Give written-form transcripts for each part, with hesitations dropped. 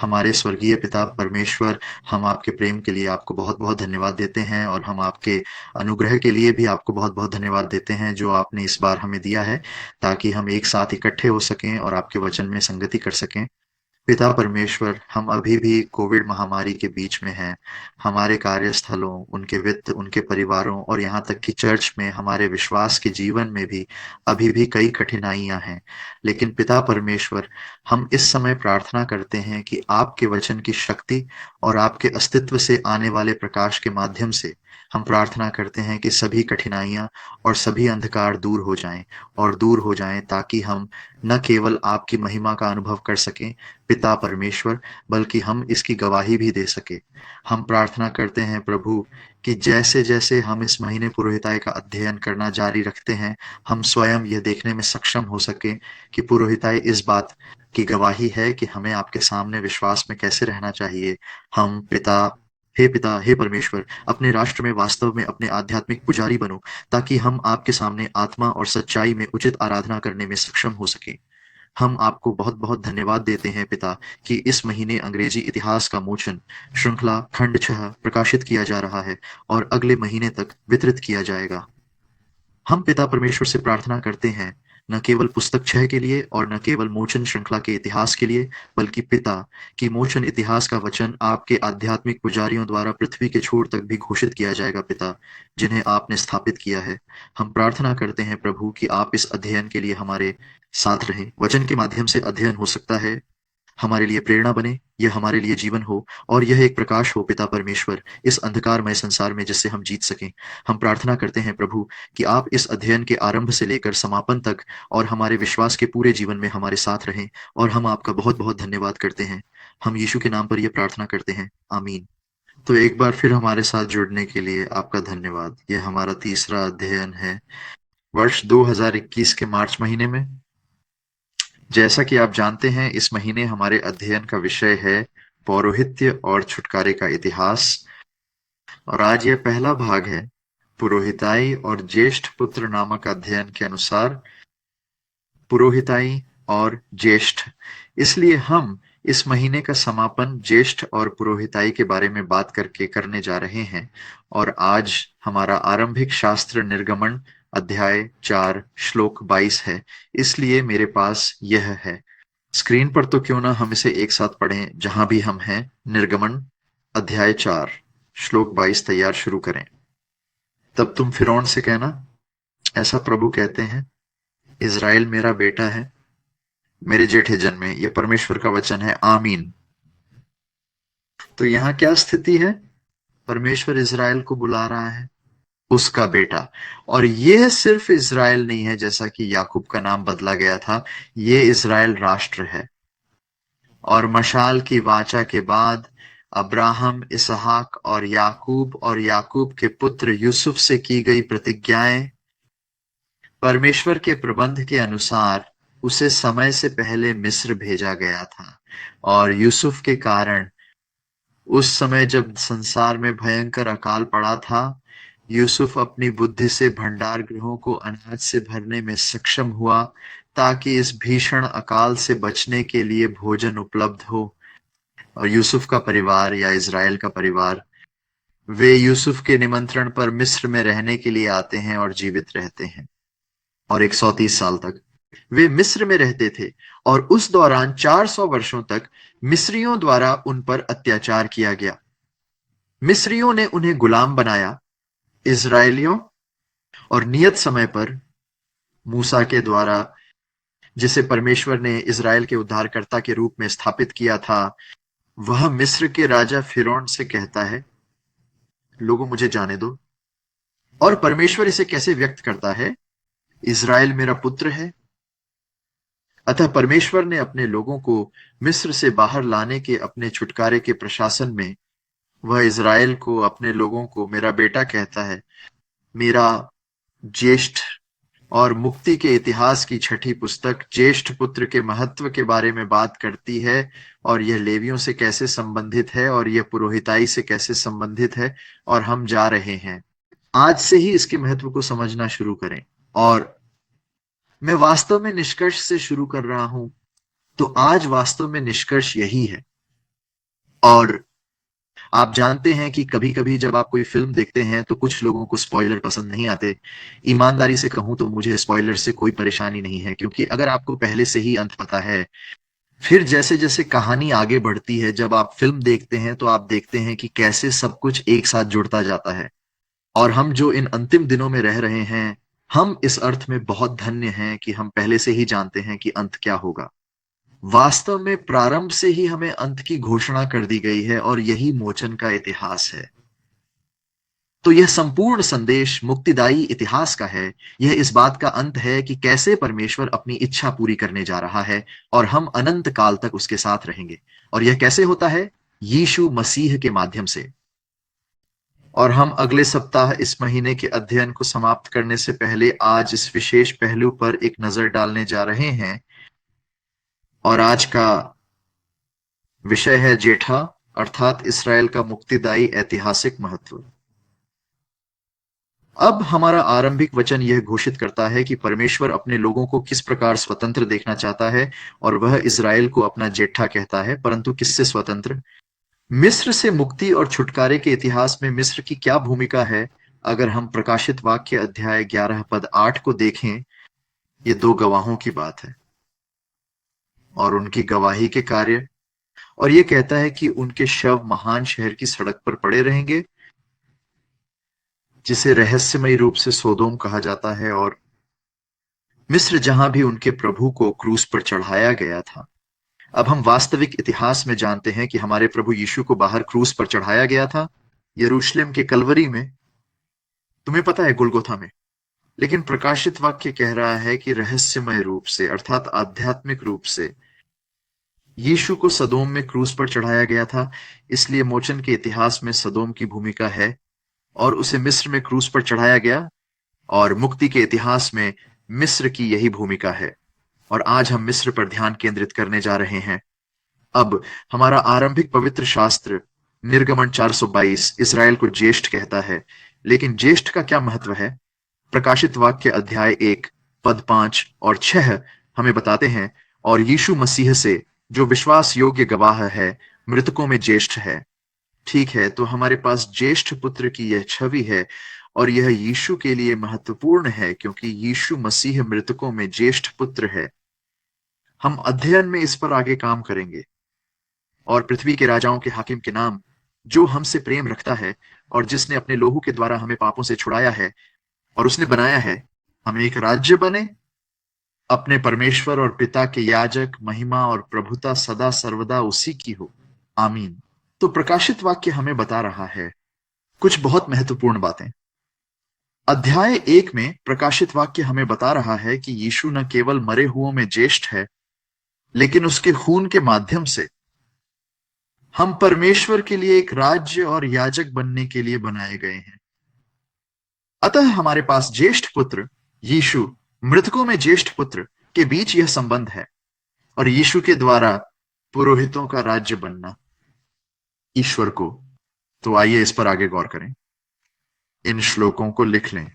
हमारे स्वर्गीय पिता परमेश्वर, हम आपके प्रेम के लिए आपको बहुत-बहुत धन्यवाद देते हैं और हम आपके अनुग्रह के लिए भी आपको बहुत-बहुत धन्यवाद देते हैं जो आपने इस बार हमें दिया है, ताकि हम एक साथ इकट्ठे हो सकें और आपके वचन में संगति कर सकें। पिता परमेश्वर, हम अभी भी कोविड महामारी के बीच में हैं। हमारे कार्यस्थलों, उनके वित्त, उनके परिवारों और यहाँ तक कि चर्च में हमारे विश्वास के जीवन में भी अभी भी कई कठिनाइयाँ हैं। लेकिन पिता परमेश्वर, हम इस समय प्रार्थना करते हैं कि आपके वचन की शक्ति और आपके अस्तित्व से आने वाले प्रकाश के माध्यम से हम प्रार्थना करते हैं कि सभी कठिनाइयाँ और सभी अंधकार दूर हो जाएँ ताकि हम न केवल आपकी महिमा का अनुभव कर सकें, पिता परमेश्वर, बल्कि हम इसकी गवाही भी दे सके। हम प्रार्थना करते हैं प्रभु कि जैसे जैसे हम इस महीने पुरोहिताई का अध्ययन करना जारी रखते हैं, हम स्वयं यह देखने में सक्षम हो सके कि पुरोहिताई इस बात की गवाही है कि हमें आपके सामने विश्वास में कैसे रहना चाहिए। हम पिता, हे परमेश्वर, अपने राष्ट्र में वास्तव में अपने आध्यात्मिक पुजारी बनो, ताकि हम आपके सामने आत्मा और सच्चाई में उचित आराधना करने में सक्षम हो सके। हम आपको बहुत-बहुत धन्यवाद देते हैं पिता कि इस महीने अंग्रेजी इतिहास का मोचन श्रृंखला खंड 6 प्रकाशित किया जा रहा है और अगले महीने तक वितरित किया जाएगा। हम पिता परमेश्वर से प्रार्थना करते हैं, न केवल पुस्तक 6 के लिए और न केवल मोचन श्रृंखला के इतिहास के लिए, बल्कि पिता कि मोचन इतिहास का वचन आपके आध्यात्मिक पुजारियों द्वारा पृथ्वी के छोर तक भी घोषित किया जाएगा पिता, जिन्हें आपने स्थापित किया है। हम प्रार्थना करते हैं प्रभु कि आप इस अध्ययन के लिए हमारे साथ रहें। वचन के माध्यम से अध्ययन हो सकता है, हमारे लिए प्रेरणा बने, यह हमारे लिए जीवन हो और यह एक प्रकाश हो पिता परमेश्वर, इस अंधकारमय संसार में जिससे हम जीत सकें। हम प्रार्थना करते हैं प्रभु कि आप इस अध्ययन के आरंभ से लेकर समापन तक और हमारे विश्वास के पूरे जीवन में हमारे साथ रहें और हम आपका बहुत-बहुत धन्यवाद करते हैं। हम यीशु के नाम पर यह प्रार्थना करते हैं। आमीन। तो एक बार फिर हमारे साथ जुड़ने के लिए आपका धन्यवाद। यह हमारा तीसरा अध्ययन है वर्ष 2021 के मार्च महीने में। जैसा कि आप जानते हैं, इस महीने हमारे अध्ययन का विषय है पौरोहित्य और छुटकारे का इतिहास और आज यह पहला भाग है। पुरोहिताई और ज्येष्ठ पुत्र नामक अध्ययन के अनुसार पुरोहिताई और ज्येष्ठ, इसलिए हम इस महीने का समापन ज्येष्ठ और पुरोहिताई के बारे में बात करके करने जा रहे हैं और आज हमारा आरंभिक शास्त्र निर्गमन अध्याय 4 श्लोक 22 है, इसलिए मेरे पास यह है। स्क्रीन पर तो क्यों ना हम इसे एक साथ पढ़ें जहां भी हम हैं। निर्गमन अध्याय 4 श्लोक 22 तैयार, शुरू करें। तब तुम फिरौन से कहना, ऐसा प्रभु कहते हैं, इज़राइल मेरा बेटा है, मेरे जेठे जन्मे। यह परमेश्वर का वचन है। आमीन। तो यहाँ क्या स्थिति है? परमेश्वर इज़राइल को बुला रहा है उसका बेटा, और यह सिर्फ इज़राइल नहीं है जैसा कि याकूब का नाम बदला गया था, ये इज़राइल राष्ट्र है। और मशाल की वाचा के बाद अब्राहम, इसहाक और याकूब के पुत्र यूसुफ से की गई प्रतिज्ञाएं, परमेश्वर के प्रबंध के अनुसार उसे समय से पहले मिस्र भेजा गया था और यूसुफ के कारण उस समय जब संसार में भयंकर अकाल पड़ा था, यूसुफ अपनी बुद्धि से भंडार गृहों को अनाज से भरने में सक्षम हुआ ताकि इस भीषण अकाल से बचने के लिए भोजन उपलब्ध हो। और यूसुफ का परिवार या इज़राइल का परिवार, वे यूसुफ के निमंत्रण पर मिस्र में रहने के लिए आते हैं और जीवित रहते हैं और 130 साल तक वे मिस्र में रहते थे और उस दौरान 400 वर्षों तक मिस्रियों द्वारा उन पर अत्याचार किया गया। मिस्रियों ने उन्हें गुलाम बनाया। इज़राइलियों और नियत समय पर मूसा के द्वारा, जिसे परमेश्वर ने इज़राइल के उद्धारकर्ता के रूप में स्थापित किया था, वह मिस्र के राजा फिरौन से कहता है, लोगों मुझे जाने दो। और परमेश्वर इसे कैसे व्यक्त करता है? इज़राइल मेरा पुत्र है। अतः परमेश्वर ने अपने लोगों को मिस्र से बाहर लाने के अपने छुटकारे के प्रशासन में वह इज़राइल को, अपने लोगों को मेरा बेटा कहता है, मेरा ज्येष्ठ। और मुक्ति के इतिहास की छठी पुस्तक ज्येष्ठ पुत्र के महत्व के बारे में बात करती है और यह लेवियों से कैसे संबंधित है और यह पुरोहिताई से कैसे संबंधित है। और हम जा रहे हैं आज से ही इसके महत्व को समझना शुरू करें। और मैं वास्तव में निष्कर्ष से शुरू कर रहा हूं, तो आज वास्तव में निष्कर्ष यही है और आप जानते हैं कि कभी-कभी जब आप कोई फ़िल्म देखते हैं, तो कुछ लोगों को स्पॉइलर पसंद नहीं आते। ईमानदारी से कहूँ तो मुझे स्पॉइलर से कोई परेशानी नहीं है, क्योंकि अगर आपको पहले से ही अंत पता है, फिर जैसे-जैसे कहानी आगे बढ़ती है, जब आप फ़िल्म देखते हैं, तो आप देखते हैं कि कैसे सब कुछ एक साथ जुड़ता जाता है। और हम जो इन अंतिम दिनों में रह रहे हैं, हम इस अर्थ में बहुत धन्य हैं कि हम पहले से ही जानते हैं कि अंत क्या होगा। वास्तव में प्रारंभ से ही हमें अंत की घोषणा कर दी गई है और यही मोचन का इतिहास है। तो यह संपूर्ण संदेश मुक्तिदायी इतिहास का है। यह इस बात का अंत है कि कैसे परमेश्वर अपनी इच्छा पूरी करने जा रहा है और हम अनंत काल तक उसके साथ रहेंगे। और यह कैसे होता है? यीशु मसीह के माध्यम से। और हम अगले सप्ताह इस महीने के अध्ययन को समाप्त करने से पहले आज इस विशेष पहलू पर एक नजर डालने जा रहे हैं। और आज का विषय है जेठा, अर्थात इसराइल का मुक्तिदायी ऐतिहासिक महत्व। अब हमारा आरंभिक वचन यह घोषित करता है कि परमेश्वर अपने लोगों को किस प्रकार स्वतंत्र देखना चाहता है, और वह इज़राइल को अपना जेठा कहता है, परंतु किससे स्वतंत्र? मिस्र से मुक्ति और छुटकारे के इतिहास में मिस्र की क्या भूमिका है? अगर हम प्रकाशित वाक्य अध्याय 11 पद 8 को देखें, ये दो गवाहों की बात है और उनकी गवाही के कार्य। और ये कहता है कि उनके शव महान शहर की सड़क पर पड़े रहेंगे, जिसे रहस्यमयी रूप से सोदोम कहा जाता है, और मिस्र जहां भी उनके प्रभु को क्रूस पर चढ़ाया गया था। अब हम वास्तविक इतिहास में जानते हैं कि हमारे प्रभु यीशु को बाहर क्रूस पर चढ़ाया गया था, यरूशलेम के कलवरी में, तुम्हें पता है, गुलगोथा में। लेकिन प्रकाशित वाक्य कह रहा है कि रहस्यमय रूप से, अर्थात आध्यात्मिक रूप से, यीशु को सदोम में क्रूस पर चढ़ाया गया था। इसलिए मोचन के इतिहास में सदोम की भूमिका है और उसे मिस्र में क्रूस पर चढ़ाया गया, और मुक्ति के इतिहास में मिस्र की यही भूमिका है। और आज हम मिस्र पर ध्यान केंद्रित करने जा रहे हैं। अब हमारा आरंभिक पवित्र शास्त्र निर्गमन 422 इज़राइल को ज्येष्ठ कहता है। लेकिन ज्येष्ठ का क्या महत्व है? प्रकाशित वाक्य अध्याय 1 पद 5 और 6 हमें बताते हैं, और यीशु मसीह से जो विश्वास योग्य गवाह है, मृतकों में ज्येष्ठ है। ठीक है, तो हमारे पास ज्येष्ठ पुत्र की यह छवि है, और यह यीशु के लिए महत्वपूर्ण है क्योंकि यीशु मसीह मृतकों में ज्येष्ठ पुत्र है। हम अध्ययन में इस पर आगे काम करेंगे। और पृथ्वी के राजाओं के हाकिम के नाम, जो हमसे प्रेम रखता है और जिसने अपने लोहू के द्वारा हमें पापों से छुड़ाया है, और उसने बनाया है हम एक राज्य बने, अपने परमेश्वर और पिता के याजक, महिमा और प्रभुता सदा सर्वदा उसी की हो, आमीन। तो प्रकाशित वाक्य हमें बता रहा है कुछ बहुत महत्वपूर्ण बातें। अध्याय 1 में प्रकाशित वाक्य हमें बता रहा है कि यीशु न केवल मरे हुओं में ज्येष्ठ है, लेकिन उसके खून के माध्यम से हम परमेश्वर के लिए एक राज्य और याजक बनने के लिए बनाए गए हैं। अतः हमारे पास ज्येष्ठ पुत्र यीशु, मृतकों में ज्येष्ठ पुत्र के बीच यह संबंध है, और यीशु के द्वारा पुरोहितों का राज्य बनना ईश्वर को। तो आइए इस पर आगे गौर करें, इन श्लोकों को लिख लें।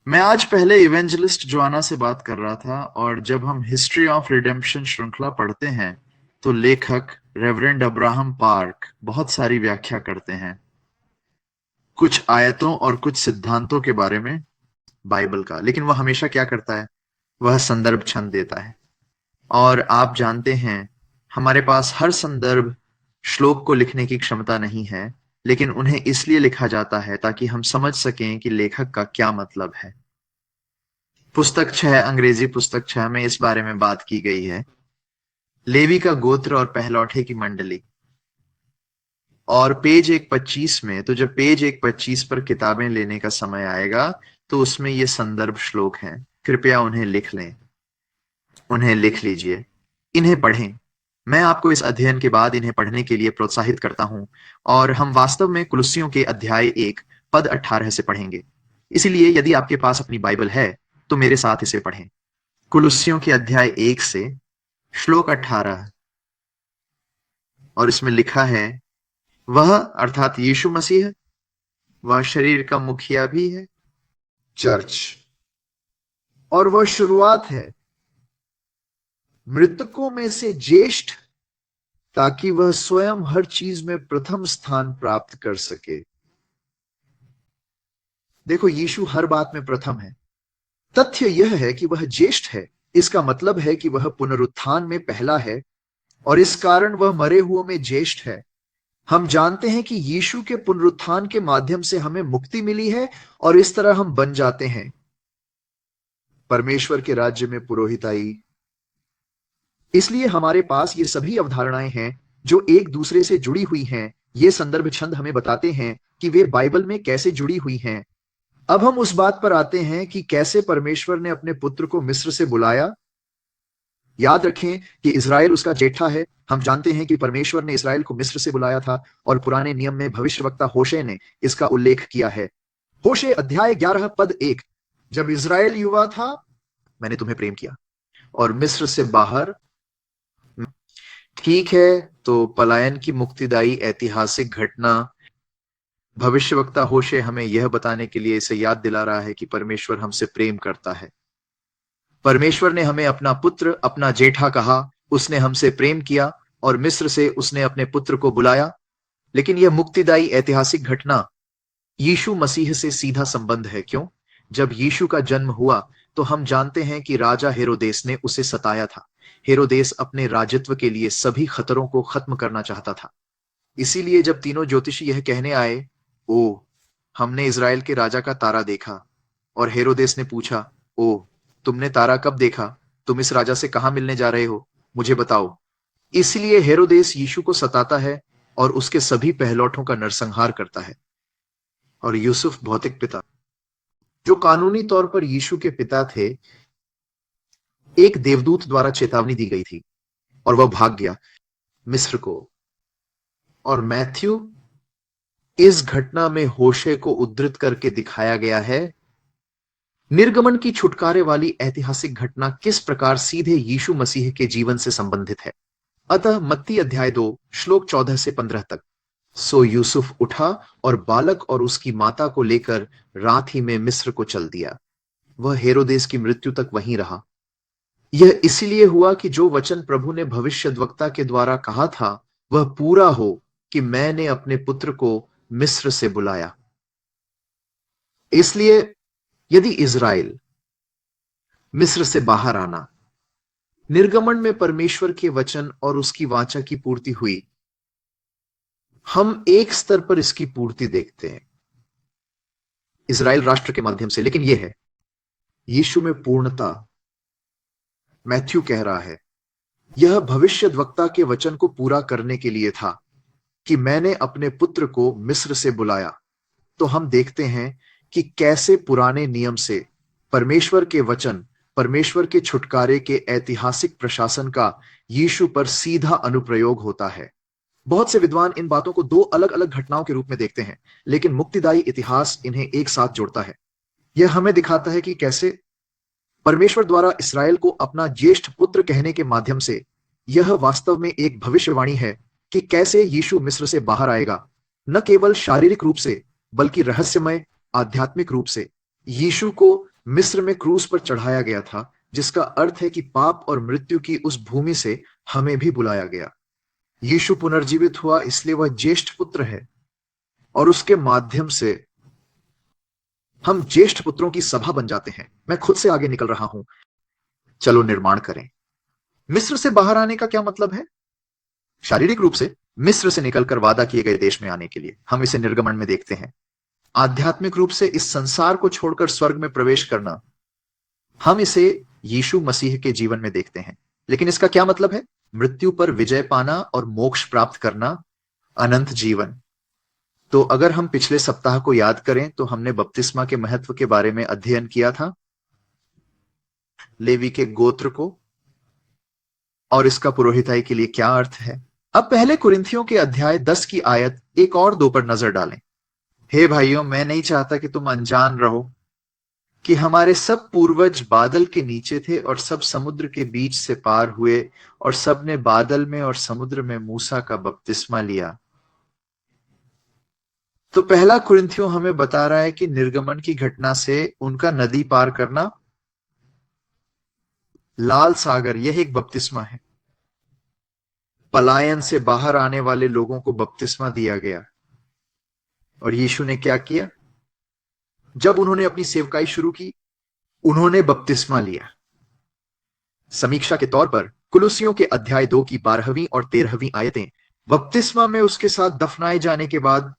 मैं आज पहले इवेंजलिस्ट जोआना से बात कर रहा था, और जब हम हिस्ट्री ऑफ रिडेम्पशन श्रृंखला पढ़ते हैं, तो लेखक रेवरेंड अब्राहम पार्क बहुत सारी व्याख्या करते हैं, कुछ आयतों और कुछ सिद्धांतों के बारे में बाइबल का। लेकिन वह हमेशा क्या करता है? वह संदर्भ छंद देता है। और आप जानते हैं, हमारे पास हर संदर्भ श्लोक को लिखने की क्षमता नहीं है, लेकिन उन्हें इसलिए लिखा जाता है ताकि हम समझ सकें कि लेखक का क्या मतलब है। पुस्तक 6, अंग्रेजी पुस्तक 6 में इस बारे में बात की गई है, लेवी का गोत्र और पहलौठे की मंडली। और पेज 125 में, तो जब पेज 125 पर किताबें लेने का समय आएगा, तो उसमें ये संदर्भ श्लोक हैं। कृपया उन्हें लिख लें, उन्हें लिख लीजिए, इन्हें पढ़ें। मैं आपको इस अध्ययन के बाद इन्हें पढ़ने के लिए प्रोत्साहित करता हूं, और हम वास्तव में कुलुस्सियों के अध्याय 1 पद 18 से पढ़ेंगे। इसलिए यदि आपके पास अपनी बाइबल है, तो मेरे साथ इसे पढ़ें। कुलुस्सियों के अध्याय 1 से श्लोक 18, और इसमें लिखा है, वह अर्थात यीशु मसीह, वह शरीर का मुखिया भी है, चर्च, और वह शुरुआत है मृतकों में से ज्येष्ठ, ताकि वह स्वयं हर चीज में प्रथम स्थान प्राप्त कर सके। देखो, यीशु हर बात में प्रथम है। तथ्य यह है कि वह ज्येष्ठ है। इसका मतलब है कि वह पुनरुत्थान में पहला है और इस कारण वह मरे हुओं में ज्येष्ठ है। हम जानते हैं कि यीशु के पुनरुत्थान के माध्यम से हमें मुक्ति मिली है और इस तरह हम बन जाते हैं परमेश्वर के राज्य में पुरोहिताई। इसलिए हमारे पास ये सभी अवधारणाएं हैं जो एक दूसरे से जुड़ी हुई हैं। ये संदर्भ छंद हमें बताते हैं कि वे बाइबल में कैसे जुड़ी हुई हैं। अब हम उस बात पर आते हैं कि कैसे परमेश्वर ने अपने पुत्र को मिस्र से बुलाया। याद रखें कि इज़राइल उसका जेठा है। हम जानते हैं कि परमेश्वर ने इज़राइल को मिस्र से बुलाया था और पुराने नियम में भविष्यवक्ता होशे ने इसका उल्लेख किया है। होशे अध्याय 11 पद 1, जब इज़राइल युवा था मैंने तुम्हें प्रेम किया और मिस्र से बाहर। ठीक है, तो पलायन की मुक्तिदायी ऐतिहासिक घटना भविष्यवक्ता होशे हमें यह बताने के लिए इसे याद दिला रहा है कि परमेश्वर हमसे प्रेम करता है। परमेश्वर ने हमें अपना पुत्र, अपना जेठा कहा, उसने हमसे प्रेम किया और मिस्र से उसने अपने पुत्र को बुलाया। लेकिन यह मुक्तिदायी ऐतिहासिक घटना यीशु मसीह से सीधा संबंध है। क्यों? जब यीशु का जन्म हुआ तो हम जानते हैं कि राजा हेरोदेस ने उसे सताया था। हेरोदेस अपने राजत्व के लिए सभी खतरों को खत्म करना चाहता था। इसीलिए जब तीनों ज्योतिषी यह कहने आए, ओ, हमने इज़राइल के राजा का तारा देखा, और हेरोदेस ने पूछा, ओ, तुमने तारा कब देखा? तुम इस राजा से कहां मिलने जा रहे हो? मुझे बताओ। इसलिए हेरोदेस यीशु को सताता है और उसके सभी पहलौठों का नरसंहार करता है। और यूसुफ भौतिक पिता, जो कानूनी तौर पर यीशु के पिता थे, एक देवदूत द्वारा चेतावनी दी गई थी और वह भाग गया मिस्र को। और मैथ्यू, इस घटना में होशे को उद्धृत करके दिखाया गया है निर्गमन की छुटकारे वाली ऐतिहासिक घटना किस प्रकार सीधे यीशु मसीह के जीवन से संबंधित है। अतः मत्ती अध्याय 2 श्लोक 14 से 15 तक, सो यूसुफ उठा और बालक और उसकी माता को लेकर रात ही में मिस्र को चल दिया। वह हेरोदेस की मृत्यु तक वहीं रहा। यह इसलिए हुआ कि जो वचन प्रभु ने भविष्यद्वक्ता के द्वारा कहा था वह पूरा हो कि मैंने अपने पुत्र को मिस्र से बुलाया। इसलिए यदि इज़राइल मिस्र से बाहर आना निर्गमन में परमेश्वर के वचन और उसकी वाचा की पूर्ति हुई, हम एक स्तर पर इसकी पूर्ति देखते हैं इज़राइल राष्ट्र के माध्यम से। लेकिन यह है यीशु में पूर्णता। मैथ्यू कह रहा है यह भविष्यद्वक्ता के वचन को पूरा करने के लिए था कि मैंने अपने पुत्र को मिस्र से बुलाया। तो हम देखते हैं कि कैसे पुराने नियम से परमेश्वर के वचन, परमेश्वर के छुटकारे के ऐतिहासिक प्रशासन का यीशु पर सीधा अनुप्रयोग होता है। बहुत से विद्वान इन बातों को दो अलग अलग घटनाओं के रूप में देखते हैं, लेकिन मुक्तिदायी इतिहास इन्हें एक साथ जोड़ता है। यह हमें दिखाता है कि कैसे परमेश्वर द्वारा इसराइल को अपना ज्येष्ठ पुत्र कहने के माध्यम से यह वास्तव में एक भविष्यवाणी है कि कैसे यीशु मिस्र से बाहर आएगा, न केवल शारीरिक रूप से बल्कि रहस्यमय आध्यात्मिक रूप से। यीशु को मिस्र में क्रूस पर चढ़ाया गया था, जिसका अर्थ है कि पाप और मृत्यु की उस भूमि से हमें भी बुलाया गया। यीशु पुनर्जीवित हुआ, इसलिए वह ज्येष्ठ पुत्र है और उसके माध्यम से हम ज्येष्ठ पुत्रों की सभा बन जाते हैं। मैं खुद से आगे निकल रहा हूं, चलो निर्माण करें। मिस्र से बाहर आने का क्या मतलब है? शारीरिक रूप से मिस्र से निकलकर वादा किए गए देश में आने के लिए हम इसे निर्गमन में देखते हैं। आध्यात्मिक रूप से इस संसार को छोड़कर स्वर्ग में प्रवेश करना हम इसे यीशु मसीह के जीवन में देखते हैं। लेकिन इसका क्या मतलब है? मृत्यु पर विजय पाना और मोक्ष प्राप्त करना, अनंत जीवन। तो अगर हम पिछले सप्ताह को याद करें तो हमने बपतिस्मा के महत्व के बारे में अध्ययन किया था, लेवी के गोत्र को और इसका पुरोहिताई के लिए क्या अर्थ है। अब पहले कुरिन्थियों के अध्याय 10 की आयत 1 और 2 पर नजर डालें। हे भाइयों, मैं नहीं चाहता कि तुम अनजान रहो कि हमारे सब पूर्वज बादल के नीचे थे और सब समुद्र के बीच से पार हुए और सब ने बादल में और समुद्र में मूसा का बपतिस्मा लिया। तो पहला कुरिन्थियों हमें बता रहा है कि निर्गमन की घटना से उनका नदी पार करना, लाल सागर, यह एक बपतिस्मा है। पलायन से बाहर आने वाले लोगों को बपतिस्मा दिया गया। और यीशु ने क्या किया? जब उन्होंने अपनी सेवकाई शुरू की, उन्होंने बपतिस्मा लिया। समीक्षा के तौर पर कुलुसियों के अध्याय 2 की 12वीं और 13वीं आयतें बपतिस्मा में उसके साथ दफनाए जाने के बाद,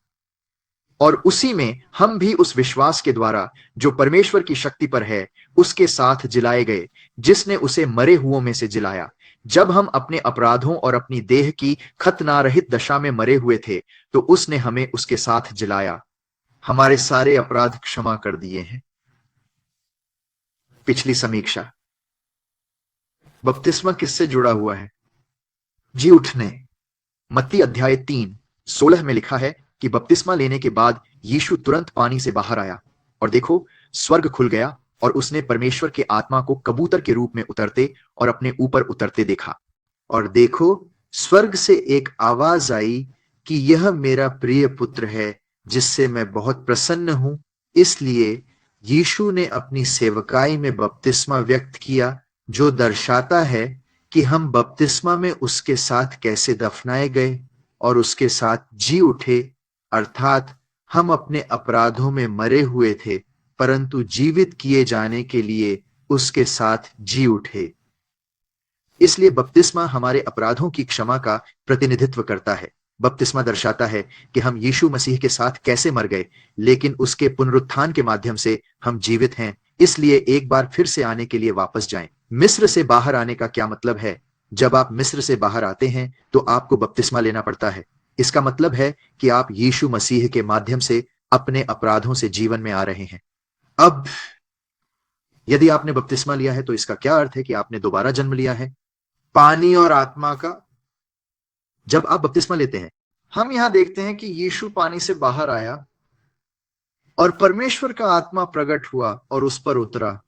और उसी में हम भी उस विश्वास के द्वारा जो परमेश्वर की शक्ति पर है उसके साथ जिलाए गए, जिसने उसे मरे हुओं में से जिलाया। जब हम अपने अपराधों और अपनी देह की खतनारहित दशा में मरे हुए थे, तो उसने हमें उसके साथ जिलाया। हमारे सारे अपराध क्षमा कर दिए हैं। पिछली समीक्षा। बपतिस्मा किससे जुड़ा हुआ है? जी उठने। मत्ती अध्याय 3:16 में लिखा है कि बपतिस्मा लेने के बाद यीशु तुरंत पानी से बाहर आया, और देखो, स्वर्ग खुल गया और उसने परमेश्वर के आत्मा को कबूतर के रूप में उतरते और अपने ऊपर उतरते देखा। और देखो, स्वर्ग से एक आवाज आई कि यह मेरा प्रिय पुत्र है, जिससे मैं बहुत प्रसन्न हूं। इसलिए यीशु ने अपनी सेवकाई में बपतिस्मा व्यक्त किया, जो दर्शाता है कि हम बपतिस्मा में उसके साथ कैसे दफनाए गए और उसके साथ जी उठे, अर्थात हम अपने अपराधों में मरे हुए थे, परंतु जीवित किए जाने के लिए उसके साथ जी उठे। इसलिए बपतिस्मा हमारे अपराधों की क्षमा का प्रतिनिधित्व करता है। बपतिस्मा दर्शाता है कि हम यीशु मसीह के साथ कैसे मर गए, लेकिन उसके पुनरुत्थान के माध्यम से हम जीवित हैं। इसलिए एक बार फिर से आने के लिए वापस जाएं। मिस्र से बाहर आने का क्या मतलब है? जब आप मिस्र से बाहर आते हैं तो आपको बपतिस्मा लेना पड़ता है। इसका मतलब है कि आप यीशु मसीह के माध्यम से अपने अपराधों से जीवन में आ रहे हैं। अब यदि आपने बपतिस्मा लिया है तो इसका क्या अर्थ है? कि आपने दोबारा जन्म लिया है, पानी और आत्मा का। जब आप बपतिस्मा लेते हैं, हम यहां देखते हैं कि यीशु पानी से बाहर आया और परमेश्वर का आत्मा प्रकट हुआ और उस पर उतरा।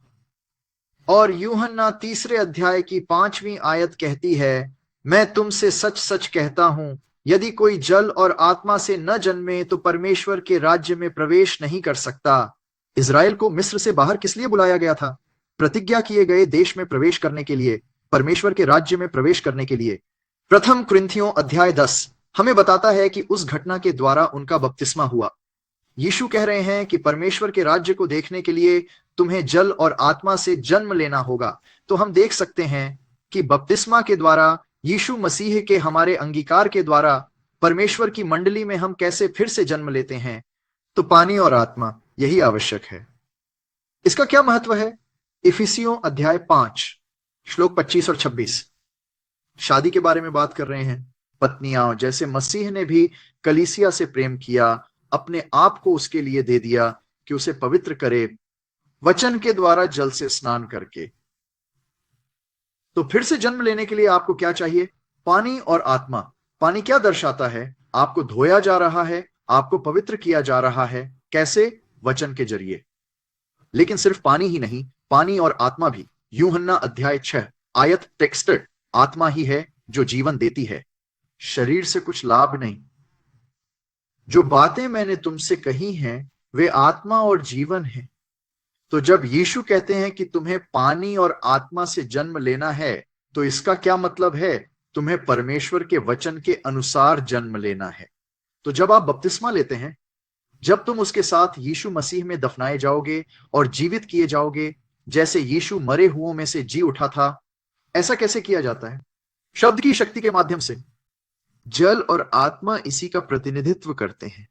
और यूहन्ना 3 अध्याय की 5वीं आयत कहती है, मैं तुमसे सच सच कहता हूं, यदि कोई जल और आत्मा से न जन्मे तो परमेश्वर के राज्य में प्रवेश नहीं कर सकता। इज़राइल को मिस्र से बाहर किस लिए बुलाया गया था? प्रतिज्ञा किए गए देश में प्रवेश करने के लिए, परमेश्वर के राज्य में प्रवेश करने के लिए। प्रथम कुरिन्थियों अध्याय 10 हमें बताता है कि उस घटना के द्वारा उनका बपतिस्मा हुआ। यीशु कह रहे हैं कि परमेश्वर के राज्य को देखने के लिए तुम्हें जल और आत्मा से जन्म लेना होगा। तो हम देख सकते हैं कि बपतिस्मा के द्वारा, यीशु मसीह के हमारे अंगीकार के द्वारा परमेश्वर की मंडली में हम कैसे फिर से जन्म लेते हैं। तो पानी और आत्मा, यही आवश्यक है। इसका क्या महत्व है? इफिसियों अध्याय 5 श्लोक 25 और 26 शादी के बारे में बात कर रहे हैं। पत्नियां, जैसे मसीह ने भी कलीसिया से प्रेम किया, अपने आप को उसके लिए दे दिया कि उसे पवित्र करे, वचन के द्वारा जल से स्नान करके। तो फिर से जन्म लेने के लिए आपको क्या चाहिए? पानी और आत्मा। पानी क्या दर्शाता है? आपको धोया जा रहा है, आपको पवित्र किया जा रहा है। कैसे? वचन के जरिए। लेकिन सिर्फ पानी ही नहीं, पानी और आत्मा भी। यूहन्ना अध्याय 6 आयत टेक्स्टेड, आत्मा ही है जो जीवन देती है, शरीर से कुछ लाभ नहीं। जो बातें मैंने तुमसे कही हैं वे आत्मा और जीवन है। तो जब यीशु कहते हैं कि तुम्हें पानी और आत्मा से जन्म लेना है, तो इसका क्या मतलब है? तुम्हें परमेश्वर के वचन के अनुसार जन्म लेना है। तो जब आप बपतिस्मा लेते हैं, जब तुम उसके साथ यीशु मसीह में दफनाए जाओगे और जीवित किए जाओगे, जैसे यीशु मरे हुओं में से जी उठा था। ऐसा कैसे किया जाता है? शब्द की शक्ति के माध्यम से। जल और आत्मा इसी का प्रतिनिधित्व करते हैं।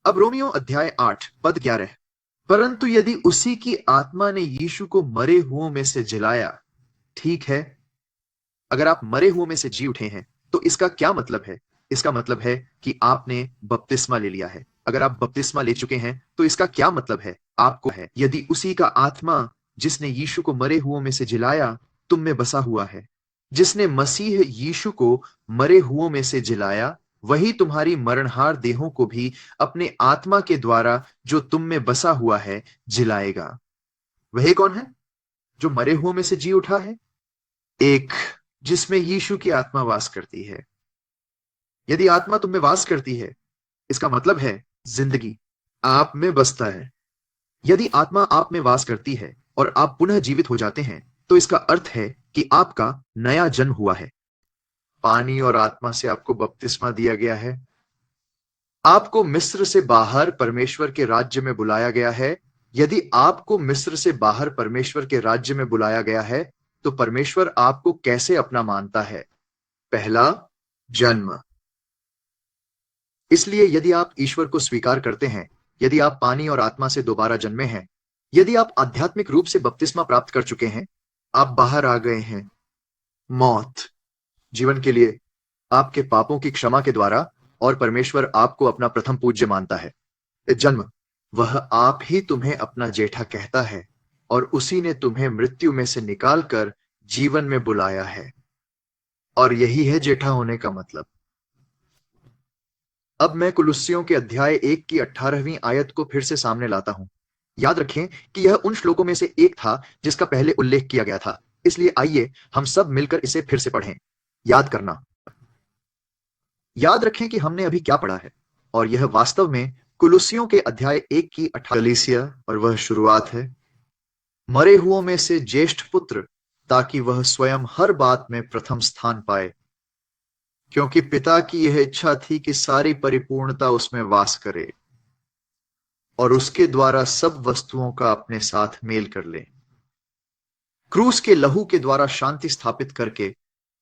अब रोमियो अध्याय 8 पद 11, परंतु यदि उसी की आत्मा ने यीशु को मरे हुओं में से जिलाया। ठीक है, अगर आप मरे हुओं में से जी उठे हैं तो इसका क्या मतलब है? इसका मतलब है कि आपने बपतिस्मा ले लिया है। अगर आप बपतिस्मा ले चुके हैं तो इसका क्या मतलब है? आपको है, यदि उसी का आत्मा जिसने यीशु को मरे हुओं में से जिलाया तुम में बसा हुआ है, जिसने मसीह यीशु को मरे हुओं में से जिलाया, वही तुम्हारी मरणहार देहों को भी अपने आत्मा के द्वारा जो तुम में बसा हुआ है जिलाएगा। वही कौन है जो मरे हुओं में से जी उठा है? एक जिसमें यीशु की आत्मा वास करती है। यदि आत्मा तुम में वास करती है, इसका मतलब है जिंदगी आप में बसता है। यदि आत्मा आप में वास करती है और आप पुनः जीवित हो जाते हैं, तो इसका अर्थ है कि आपका नया जन्म हुआ है। पानी और आत्मा से आपको बपतिस्मा दिया गया है। आपको मिस्र से बाहर परमेश्वर के राज्य में बुलाया गया है। यदि आपको मिस्र से बाहर परमेश्वर के राज्य में बुलाया गया है, तो परमेश्वर आपको कैसे अपना मानता है? पहला, जन्म। इसलिए यदि आप ईश्वर को स्वीकार करते हैं, यदि आप पानी और आत्मा से दोबारा जन्मे हैं, यदि आप आध्यात्मिक रूप से बपतिस्मा प्राप्त कर चुके हैं, आप बाहर आ गए हैं मौत जीवन के लिए आपके पापों की क्षमा के द्वारा, और परमेश्वर आपको अपना प्रथम पूज्य मानता है। जन्म, वह आप ही तुम्हें अपना जेठा कहता है, और उसी ने तुम्हें मृत्यु में से निकालकर जीवन में बुलाया है। और यही है जेठा होने का मतलब। अब मैं कुलुस्सियों के अध्याय 1 की 18वीं आयत को फिर से सामने लाता हूं। याद रखें कि यह उन श्लोकों में से एक था जिसका पहले उल्लेख किया गया था, इसलिए आइए हम सब मिलकर इसे फिर से पढ़ें। याद करना, याद रखें कि हमने अभी क्या पढ़ा है, और यह वास्तव में कुलुस्सियों के अध्याय 1 की 18 और वह शुरुआत है, मरे हुओं में से ज्येष्ठ पुत्र, ताकि वह स्वयं हर बात में प्रथम स्थान पाए, क्योंकि पिता की यह इच्छा थी कि सारी परिपूर्णता उसमें वास करे, और उसके द्वारा सब वस्तुओं का अपने साथ मेल कर ले। क्रूस के लहू के द्वारा शांति स्थापित करके,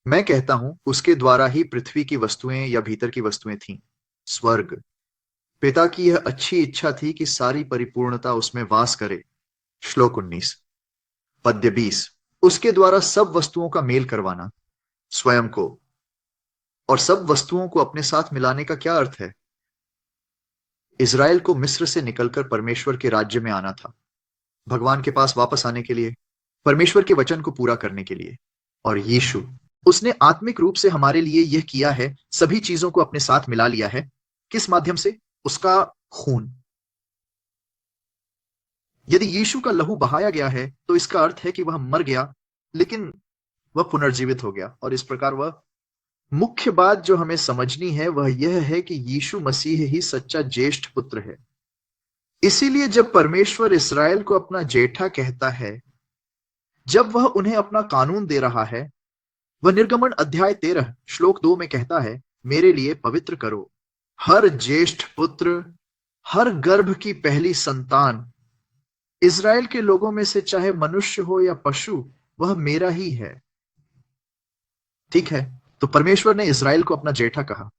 मैं कहता हूं उसके द्वारा ही पृथ्वी की वस्तुएं या भीतर की वस्तुएं थीं। स्वर्ग, पिता की यह अच्छी इच्छा थी कि सारी परिपूर्णता उसमें वास करे। श्लोक 19। पद्य 20, उसके द्वारा सब वस्तुओं का मेल करवाना, स्वयं को और सब वस्तुओं को अपने साथ मिलाने का क्या अर्थ है? इज़राइल को मिस्र से निकलकर परमेश्वर के राज्य में आना था, भगवान के पास वापस आने के लिए, परमेश्वर के वचन को पूरा करने के लिए। और यीशु, उसने आत्मिक रूप से हमारे लिए यह किया है, सभी चीजों को अपने साथ मिला लिया है। किस माध्यम से? उसका खून। यदि यीशु का लहू बहाया गया है, तो इसका अर्थ है कि वह मर गया, लेकिन वह पुनर्जीवित हो गया, और इस प्रकार वह, मुख्य बात जो हमें समझनी है वह यह है कि यीशु मसीह ही सच्चा ज्येष्ठ पुत्र है। इसीलिए जब परमेश्वर इस्राएल को अपना जेठा कहता है, जब वह उन्हें अपना कानून दे रहा है, वह निर्गमन अध्याय 13 श्लोक 2 में कहता है, मेरे लिए पवित्र करो हर ज्येष्ठ पुत्र, हर गर्भ की पहली संतान। इज़राइल के लोगों में से चाहे मनुष्य हो या पशु, वह मेरा ही है। ठीक है, तो परमेश्वर ने इज़राइल को अपना जेठा कहा,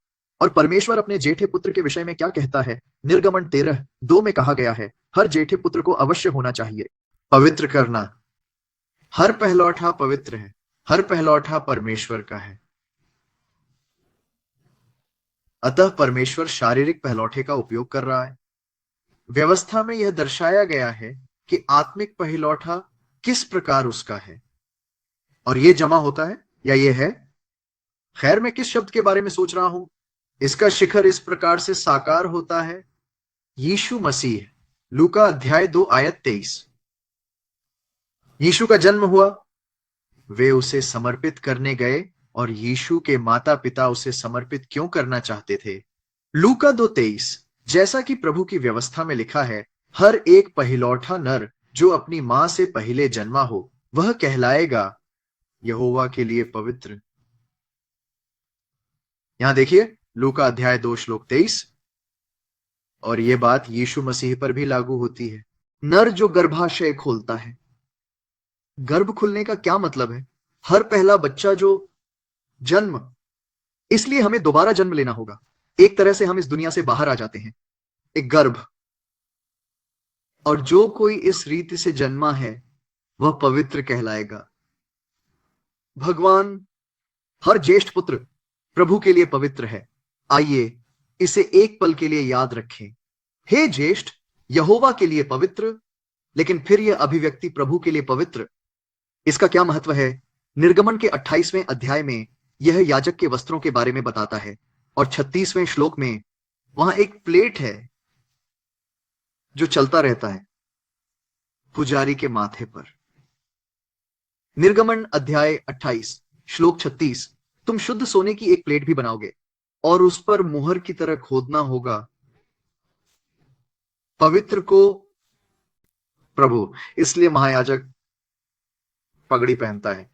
और परमेश्वर अपने जेठे पुत्र के विषय में क्या कहता है? निर्गमन 13:2 में कहा गया है, हर जेठे पुत्र को अवश्य होना चाहिए पवित्र करना। हर पहलौठा पवित्र है, हर पहलौठा परमेश्वर का है। अतः परमेश्वर शारीरिक पहलौठे का उपयोग कर रहा है। व्यवस्था में यह दर्शाया गया है कि आत्मिक पहलौठा किस प्रकार उसका है, और यह जमा होता है या यह है। खैर, मैं किस शब्द के बारे में सोच रहा हूं? इसका शिखर इस प्रकार से साकार होता है, यीशु मसीह। लूका अध्याय 2 आयत 23। यीशु का जन्म हुआ, वे उसे समर्पित करने गए, और यीशु के माता पिता उसे समर्पित क्यों करना चाहते थे? लूका 2:23, जैसा कि प्रभु की व्यवस्था में लिखा है, हर एक पहिलौठा नर जो अपनी मां से पहले जन्मा हो, वह कहलाएगा यहोवा के लिए पवित्र। यहां देखिए, लूका अध्याय 2 श्लोक 23, और यह बात यीशु मसीह पर भी लागू होती है। नर जो गर्भाशय खोलता है, गर्भ खुलने का क्या मतलब है? हर पहला बच्चा जो जन्म, इसलिए हमें दोबारा जन्म लेना होगा। एक तरह से हम इस दुनिया से बाहर आ जाते हैं, एक गर्भ, और जो कोई इस रीति से जन्मा है वह पवित्र कहलाएगा। भगवान, हर ज्येष्ठ पुत्र प्रभु के लिए पवित्र है। आइए इसे एक पल के लिए याद रखें। हे ज्येष्ठ, यहोवा के लिए पवित्र, लेकिन फिर यह अभिव्यक्ति प्रभु के लिए पवित्र, इसका क्या महत्व है? निर्गमन के 28वें अध्याय में यह याजक के वस्त्रों के बारे में बताता है, और 36वें श्लोक में वहां एक प्लेट है जो चलता रहता है पुजारी के माथे पर। निर्गमन अध्याय 28 श्लोक 36, तुम शुद्ध सोने की एक प्लेट भी बनाओगे, और उस पर मुहर की तरह खोदना होगा, पवित्र को प्रभु। इसलिए महायाजक पगड़ी पहनता है।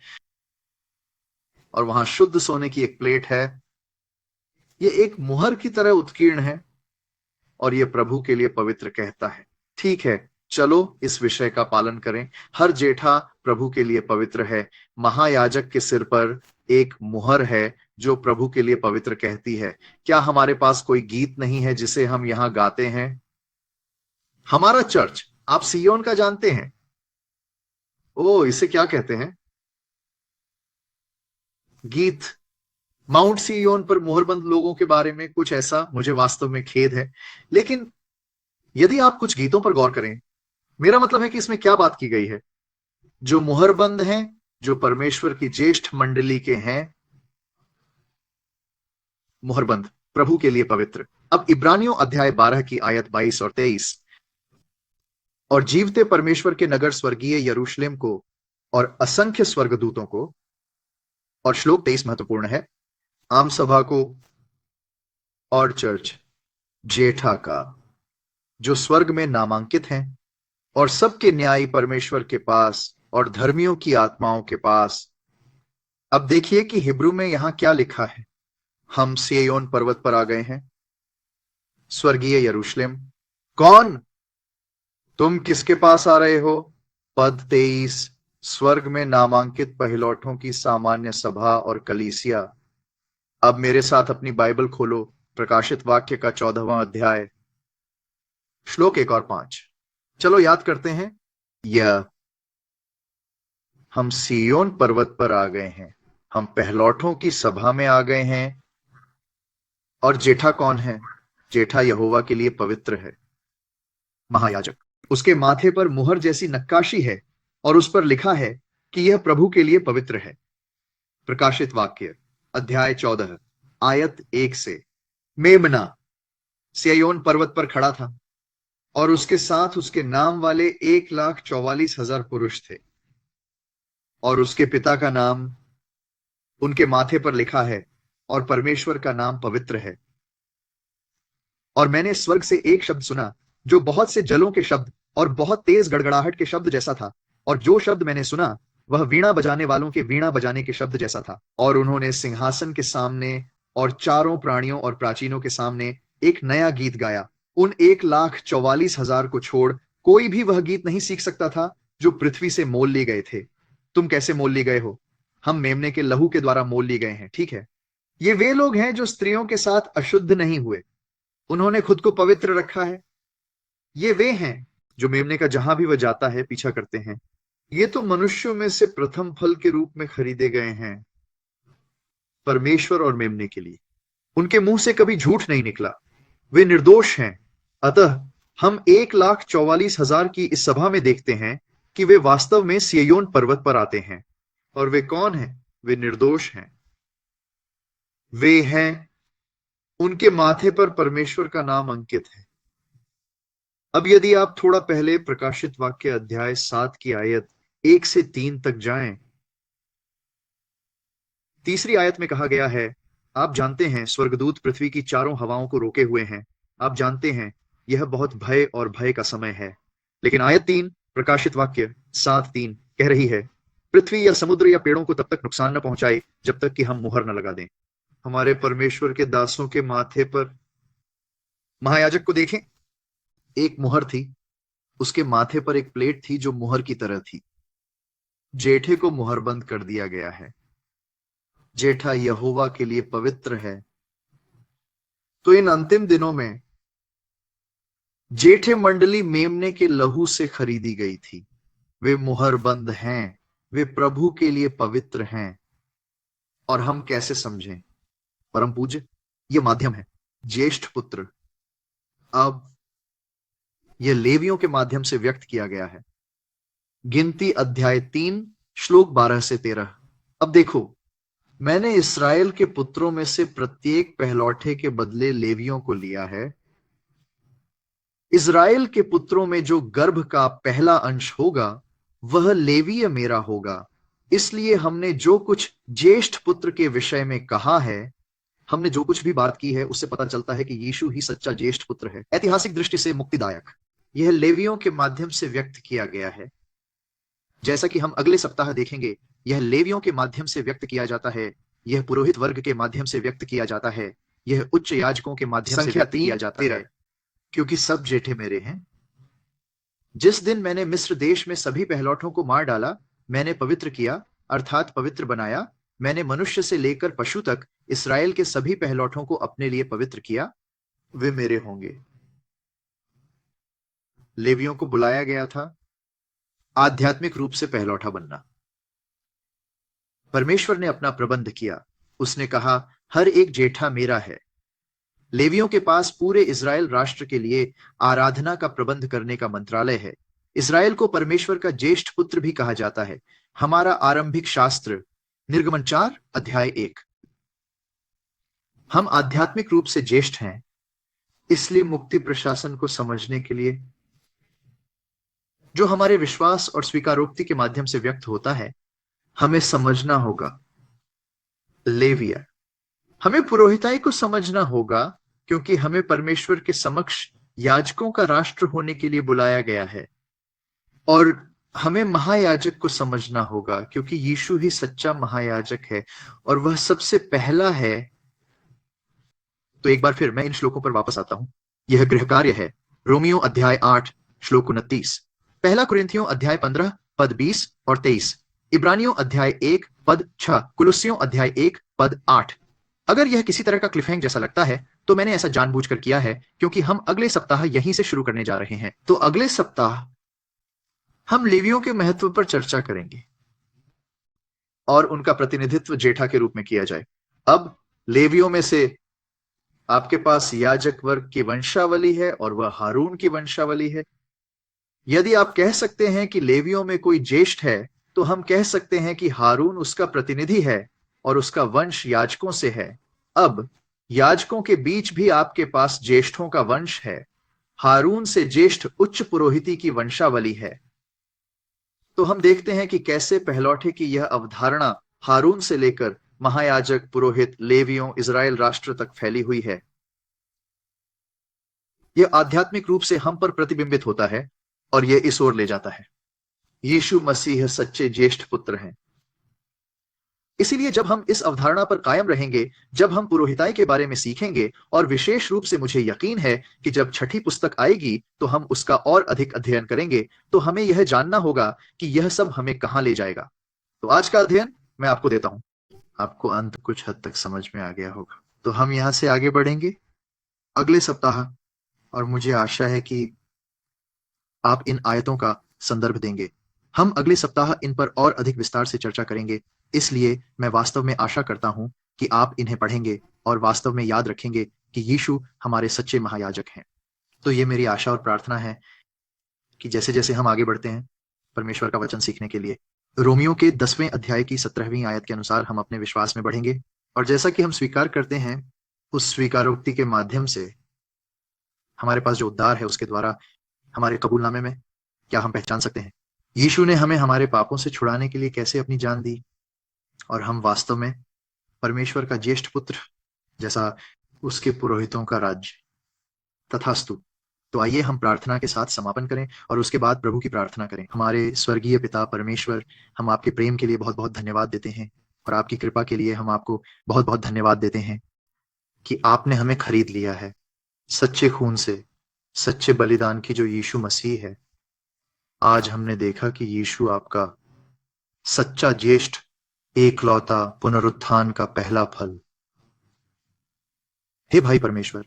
और वहां शुद्ध सोने की एक प्लेट है। ये एक मुहर की तरह उत्कीर्ण है और ये प्रभु के लिए पवित्र कहता है। ठीक है, चलो इस विषय का पालन करें। हर जेठा प्रभु के लिए पवित्र है। महायाजक के सिर पर एक मुहर है जो प्रभु के लिए पवित्र कहती है। क्या हमारे पास कोई गीत नहीं है जिसे हम यहां गाते हैं? हमारा चर्च, आप सियोन का जानते हैं? ओ, इसे क्या कहते हैं? गीत। माउंट सियोन पर मोहरबंद लोगों के बारे में कुछ ऐसा, मुझे वास्तव में खेद है। लेकिन यदि आप कुछ गीतों पर गौर करें, मेरा मतलब है कि इसमें क्या बात की गई है। जो मुहरबंद हैं, जो परमेश्वर की ज्येष्ठ मंडली के हैं, मुहरबंद, प्रभु के लिए पवित्र। अब इब्रानियों अध्याय 12 की आयत 22 और 23। और जीवते परमेश्वर के नगर स्वर्गीय यरूशलेम को और असंख्य स्वर्गदूतों को, और श्लोक 23 महत्वपूर्ण है, आम सभा को और चर्च जेठा का जो स्वर्ग में नामांकित हैं, और सबके न्यायी परमेश्वर के पास और धर्मियों की आत्माओं के पास। अब देखिए कि हिब्रू में यहां क्या लिखा है। हम सिय्योन पर्वत पर आ गए हैं, स्वर्गीय यरूशलेम। कौन? तुम किसके पास आ रहे हो? पद 23, स्वर्ग में नामांकित पहिलौठों की सामान्य सभा और कलीसिया। अब मेरे साथ अपनी बाइबल खोलो, प्रकाशित वाक्य का 14वां अध्याय, श्लोक 1 और 5। चलो याद करते हैं। यह हम सिय्योन पर्वत पर आ गए हैं, हम पहिलौठों की सभा में आ गए हैं। और जेठा कौन है? जेठा यहोवा के लिए पवित्र है, महायाजक। उसके माथे पर मुहर जैसी नक्काशी है और उस पर लिखा है कि यह प्रभु के लिए पवित्र है। प्रकाशित वाक्य अध्याय 14 आयत 1 से। मेमना सिय्योन पर्वत पर खड़ा था और उसके साथ उसके नाम वाले 1,44,000 पुरुष थे, और उसके पिता का नाम उनके माथे पर लिखा है, और परमेश्वर का नाम पवित्र है। और मैंने स्वर्ग से एक शब्द सुना जो बहुत से जलों के शब्द और बहुत तेज गड़गड़ाहट के शब्द जैसा था, और जो शब्द मैंने सुना वह वीणा बजाने वालों के वीणा बजाने के शब्द जैसा था। और उन्होंने सिंहासन के सामने और चारों प्राणियों और प्राचीनों के सामने एक नया गीत गाया। उन 1,44,000 को छोड़ कोई भी वह गीत नहीं सीख सकता था जो पृथ्वी से मोल लिए गए थे। तुम कैसे मोल लिए गए हो? हम मेमने के लहू के द्वारा मोल लिए गए हैं। ठीक है, ये वे लोग हैं जो स्त्रियों के साथ अशुद्ध नहीं हुए, उन्होंने खुद को पवित्र रखा है। ये वे हैं जो मेमने का जहां भी वह जाता है पीछा करते हैं। ये तो मनुष्यों में से प्रथम फल के रूप में खरीदे गए हैं परमेश्वर और मेमने के लिए। उनके मुंह से कभी झूठ नहीं निकला, वे निर्दोष हैं। अतः हम 1,44,000 की इस सभा में देखते हैं कि वे वास्तव में सिय्योन पर्वत पर आते हैं। और वे कौन हैं? वे निर्दोष हैं। वे हैं, उनके माथे पर परमेश्वर का नाम अंकित है। अब यदि आप थोड़ा पहले प्रकाशित वाक्य अध्याय 7 की आयत 1 से 3 तक जाएं, तीसरी आयत में कहा गया है, आप जानते हैं स्वर्गदूत पृथ्वी की चारों हवाओं को रोके हुए हैं। आप जानते हैं यह बहुत भय और भय का समय है। लेकिन आयत 3 प्रकाशित वाक्य 7:3 कह रही है, पृथ्वी या समुद्र या पेड़ों को तब तक नुकसान न पहुंचाए जब तक कि हम मुहर न लगा दें। हमारे परमेश्वर के दासों के माथे पर, महायाजक को देखें, एक मुहर थी। उसके माथे पर एक प्लेट थी जो मुहर की तरह थी। जेठे को मुहरबंद कर दिया गया है। जेठा यहोवा के लिए पवित्र है। तो इन अंतिम दिनों में जेठे मंडली मेमने के लहू से खरीदी गई थी। वे मुहरबंद हैं, वे प्रभु के लिए पवित्र हैं। और हम कैसे समझें? परम पूज्य, यह माध्यम है, ज्येष्ठ पुत्र। अब यह लेवियों के माध्यम से व्यक्त किया गया है। गिनती अध्याय 3 श्लोक 12 से 13। अब देखो, मैंने इस्राएल के पुत्रों में से प्रत्येक पहलौठे के बदले लेवियों को लिया है। इस्राएल के पुत्रों में जो गर्भ का पहला अंश होगा वह लेवीय मेरा होगा। इसलिए हमने जो कुछ ज्येष्ठ पुत्र के विषय में कहा है, हमने जो कुछ भी बात की है, उससे पता चलता है कि यीशु ही सच्चा ज्येष्ठ पुत्र है, ऐतिहासिक दृष्टि से मुक्तिदायक। यह लेवियों के माध्यम से व्यक्त किया गया है। जैसा कि हम अगले सप्ताह देखेंगे, यह लेवियों के माध्यम से व्यक्त किया जाता है, यह पुरोहित वर्ग के माध्यम से व्यक्त किया जाता है, यह उच्च याजकों के माध्यम से व्यक्त किया जाता है, क्योंकि सब जेठे मेरे हैं। जिस दिन मैंने मिस्र देश में सभी पहलौठों को मार डाला, मैंने पवित्र किया, अर्थात पवित्र बनाया। मैंने मनुष्य से लेकर पशु तक इस्राएल के सभी पहलौठों को अपने लिए पवित्र किया, वे मेरे होंगे। लेवियों को बुलाया गया था आध्यात्मिक रूप से पहलौठा बनना। परमेश्वर ने अपना प्रबंध किया। उसने कहा, हर एक जेठा मेरा है। लेवियों के पास पूरे इज़राइल राष्ट्र के लिए आराधना का प्रबंध करने का मंत्रालय है। इज़राइल को परमेश्वर का ज्येष्ठ पुत्र भी कहा जाता है। हमारा आरंभिक शास्त्र निर्गमन 4 अध्याय 1। हम आध्यात्मिक रूप से ज्येष्ठ हैं, इसलिए मुक्ति प्रशासन को समझने के लिए, जो हमारे विश्वास और स्वीकारोक्ति के माध्यम से व्यक्त होता है, हमें समझना होगा लेविया। हमें पुरोहिताई को समझना होगा, क्योंकि हमें परमेश्वर के समक्ष याजकों का राष्ट्र होने के लिए बुलाया गया है। और हमें महायाजक को समझना होगा, क्योंकि यीशु ही सच्चा महायाजक है और वह सबसे पहला है। तो एक बार फिर मैं इन श्लोकों पर वापस आता हूं। यह गृह कार्य है। रोमियो अध्याय 8 श्लोक 29, पहला कुरिन्थियों अध्याय 15 पद 20 और 23, इब्रानियों अध्याय 1 पद 6, कुलुस्सियों अध्याय 1 पद 8। अगर यह किसी तरह का क्लिफहैंग जैसा लगता है, तो मैंने ऐसा जानबूझकर किया है, क्योंकि हम अगले सप्ताह यहीं से शुरू करने जा रहे हैं। तो अगले सप्ताह हम लेवियों के महत्व पर चर्चा करेंगे और उनका प्रतिनिधित्व जेठा के रूप में किया जाए। अब लेवियों में से आपके पास याजक वर्ग की वंशावली है और वह हारून की वंशावली है। यदि आप कह सकते हैं कि लेवियों में कोई ज्येष्ठ है, तो हम कह सकते हैं कि हारून उसका प्रतिनिधि है और उसका वंश याजकों से है। अब याजकों के बीच भी आपके पास ज्येष्ठों का वंश है। हारून से ज्येष्ठ उच्च पुरोहिती की वंशावली है। तो हम देखते हैं कि कैसे पहलौठे की यह अवधारणा हारून से लेकर महायाजक, पुरोहित, लेवियों, इज़राइल राष्ट्र तक फैली हुई है। यह आध्यात्मिक रूप से हम पर प्रतिबिंबित होता है और यह इस ओर ले जाता है। यीशु मसीह सच्चे ज्येष्ठ पुत्र हैं। इसीलिए जब हम इस अवधारणा पर कायम रहेंगे, जब हम पुरोहिताई के बारे में सीखेंगे, और विशेष रूप से मुझे यकीन है कि जब छठी पुस्तक आएगी तो हम उसका और अधिक अध्ययन करेंगे, तो हमें यह जानना होगा कि यह सब हमें कहां ले जाएगा। तो आज का अध्ययन मैं आपको देता हूं। आपको अंत कुछ हद तक समझ में आ गया होगा। तो हम यहां से आगे बढ़ेंगे अगले सप्ताह, और मुझे आशा है कि आप इन आयतों का संदर्भ देंगे। हम अगले सप्ताह इन पर और अधिक विस्तार से चर्चा करेंगे। इसलिए मैं वास्तव में आशा करता हूं कि आप इन्हें पढ़ेंगे और वास्तव में याद रखेंगे कि यीशु हमारे सच्चे महायाजक हैं। तो ये मेरी आशा और प्रार्थना है कि जैसे जैसे हम आगे बढ़ते हैं परमेश्वर का वचन सीखने के लिए, रोमियो के 10वें अध्याय की 17वीं आयत के अनुसार हम अपने विश्वास में बढ़ेंगे, और जैसा कि हम स्वीकार करते हैं, उस स्वीकारोक्ति के माध्यम से हमारे पास जो उद्धार है, उसके द्वारा हमारे कबूलनामे में क्या हम पहचान सकते हैं यीशु ने हमें हमारे पापों से छुड़ाने के लिए कैसे अपनी जान दी, और हम वास्तव में परमेश्वर का ज्येष्ठ पुत्र, जैसा उसके पुरोहितों का राज्य। तथास्तु। तो आइए हम प्रार्थना के साथ समापन करें और उसके बाद प्रभु की प्रार्थना करें। हमारे स्वर्गीय पिता परमेश्वर, हम आपके प्रेम के लिए बहुत बहुत धन्यवाद देते हैं, और आपकी कृपा के लिए हम आपको बहुत बहुत धन्यवाद देते हैं कि आपने हमें खरीद लिया है सच्चे खून से, सच्चे बलिदान की जो यीशु मसीह है। आज हमने देखा कि यीशु आपका सच्चा ज्येष्ठ, एकलौता पुनरुत्थान का पहला फल। हे भाई परमेश्वर,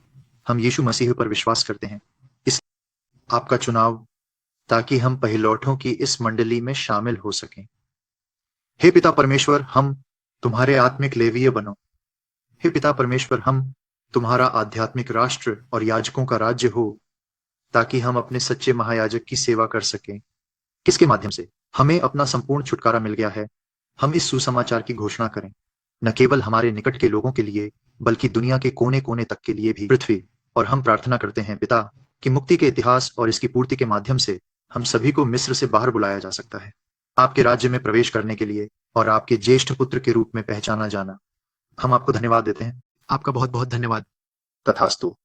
हम यीशु मसीह पर विश्वास करते हैं, इस आपका चुनाव, ताकि हम पहिलौठों की इस मंडली में शामिल हो सकें। हे पिता परमेश्वर, हम तुम्हारे आत्मिक लेवीय बनो। हे पिता परमेश्वर, हम तुम्हारा आध्यात्मिक राष्ट्र और याजकों का राज्य हो, ताकि हम अपने सच्चे महायाजक की सेवा कर सकें। किसके माध्यम से? हमें अपना संपूर्ण छुटकारा मिल गया है। हम इस सुसमाचार की घोषणा करें, न केवल हमारे निकट के लोगों के लिए, बल्कि दुनिया के कोने कोने तक के लिए भी, पृथ्वी। और हम प्रार्थना करते हैं पिता कि मुक्ति के इतिहास और इसकी पूर्ति के माध्यम से हम सभी को मिस्र से बाहर बुलाया जा सकता है, आपके राज्य में प्रवेश करने के लिए और आपके ज्येष्ठ पुत्र के रूप में पहचाना जाना। हम आपको धन्यवाद देते हैं। आपका बहुत बहुत धन्यवाद। तथास्तु।